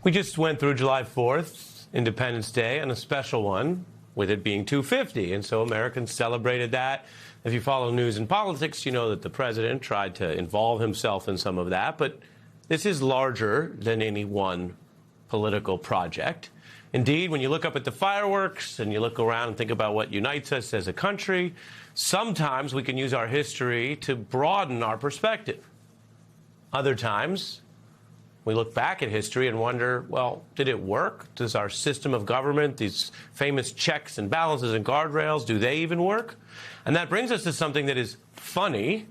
We just went through July 4th, Independence Day, and a special one, with it being 250. And so Americans celebrated that. If you follow news and politics, you know that the president tried to involve himself in some of that. But this is larger than any one political project. Indeed, when you look up at the fireworks and you look around and think about what unites us as a country, sometimes we can use our history to broaden our perspective. Other times, we look back at history and wonder, well, did it work? Does our system of government, these famous checks and balances and guardrails, do they even work? And that brings us to something that is funny,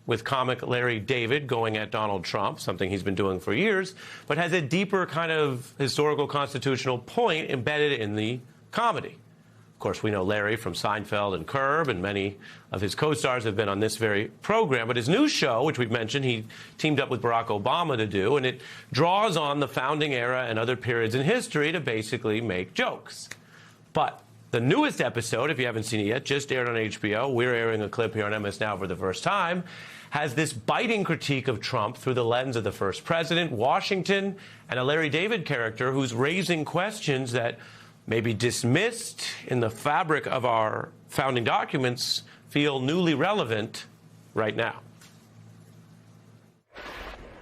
with comic Larry David going at Donald Trump, something he's been doing for years, but has a deeper kind of historical constitutional point embedded in the comedy. Of course, we know Larry from Seinfeld and Curb, and many of his co-stars have been on this very program. But his new show, which we've mentioned, he teamed up with Barack Obama to do, and it draws on the founding era and other periods in history to basically make jokes. But the newest episode, if you haven't seen it yet, just aired on HBO. We're airing a clip here on MS Now for the first time. Has this biting critique of Trump through the lens of the first president, Washington, and a Larry David character who's raising questions that may be dismissed in the fabric of our founding documents, feel newly relevant right now.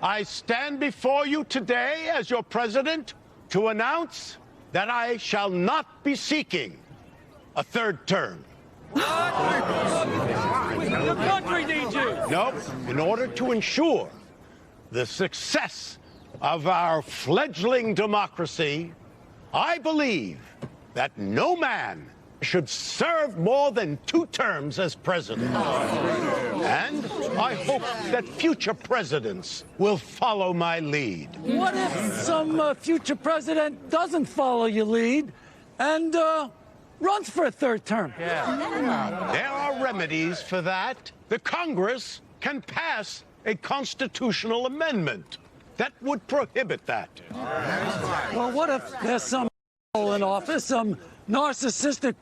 I stand before you today as your president to announce that I shall not be seeking a third term. The country needs you. No, in order to ensure the success of our fledgling democracy, I believe that no man should serve more than 2 terms as president. And I hope that future presidents will follow my lead. What if some future president doesn't follow your lead and runs for a third term? There are remedies for that. The Congress can pass a constitutional amendment that would prohibit that. Well, what if there's some in office, some narcissistic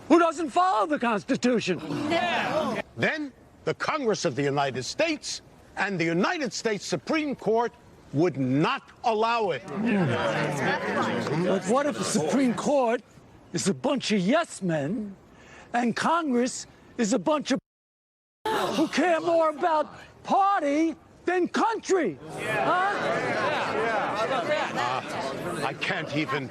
who doesn't follow the Constitution? Then the Congress of the United States and the United States Supreme Court would not allow it. But what if the Supreme Court is a bunch of yes men and Congress is a bunch of who care more about party than country? I can't even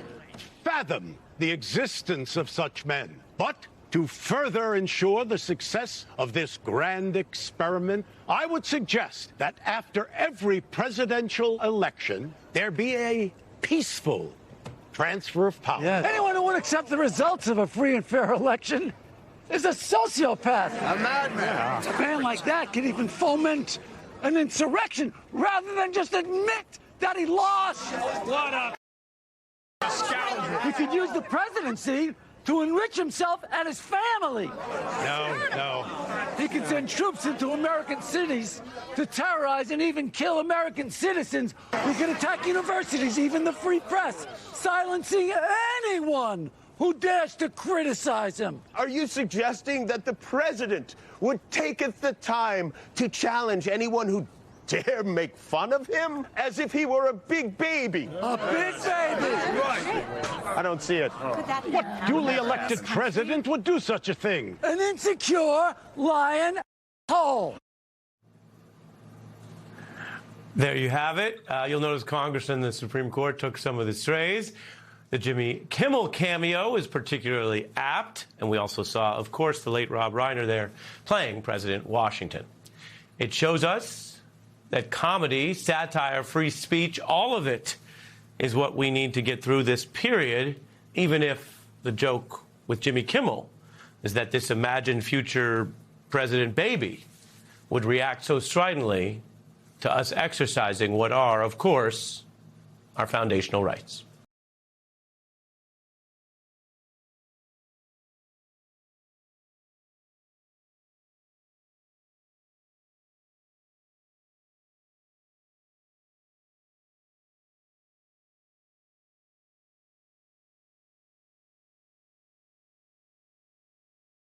fathom the existence of such men. But to further ensure the success of this grand experiment, I would suggest that after every presidential election, there be a peaceful transfer of power. Yes. Anyone who would accept the results of a free and fair election is a sociopath. A madman. A man like that can even foment an insurrection rather than just admit that he lost. What a scoundrel. He could use the presidency to enrich himself and his family. No. He could send troops into American cities to terrorize and even kill American citizens. He could attack universities, even the free press, silencing anyone who dares to criticize him. Are you suggesting that the president would taketh the time to challenge anyone who dare make fun of him as if he were a big baby? A big baby! Right. I don't see it. What duly elected president would do such a thing? An insecure lion hole. There you have it. You'll notice Congress and the Supreme Court took some of the strays. The Jimmy Kimmel cameo is particularly apt, and we also saw, of course, the late Rob Reiner there playing President Washington. It shows us that comedy, satire, free speech, all of it is what we need to get through this period, even if the joke with Jimmy Kimmel is that this imagined future president baby would react so stridently to us exercising what are, of course, our foundational rights.